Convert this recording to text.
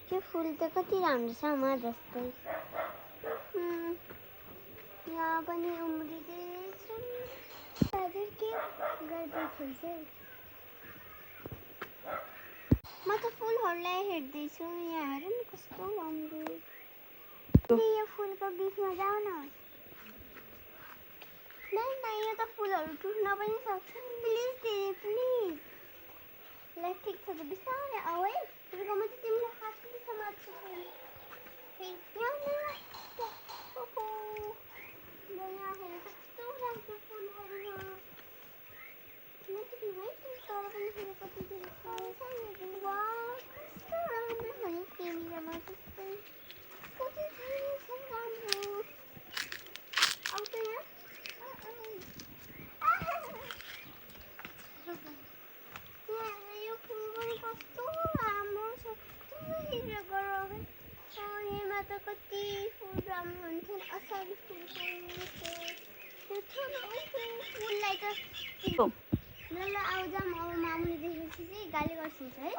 त्यो फुल त कति राम्रो छ म जस्तै। यहाँ पनि उम्रिँदैछन्। हजुर के गर्दैछस् है? म त फुलहरूलाई हेर्दैछु। यहाँ हेर न कस्तो राम्रो। यो फुलको बिचमा जाऊ न। नहीं यो त फुलहरू टुट्न पनि सक्छ। प्लिज दिदी प्लिज। ल ठिक छ त बिस्तारै आऊ है। तिमीकोमा चाहिँ तिमीले कति समात्छु फेरि। यहाँ हेर कस्तो राम्रो फुलहरू छ। नटिक्नु है तर पनि फेरि कति वाह कस्तो राम्रो छ नि क्यामेरामा जस्तै। कति राम्रो। आउँछ यहाँ। यो फुल पनि कस्तो राम्रो छ। हेरेर गर है। यहीँमा त कति फुल राम्रो हुन्थ्यो। असली फुल त्यो ठुलो फुललाई त ल आऊ जाऊँ अब मामुले देखेपछि चाहिँ गाली गर्छिन्छ है।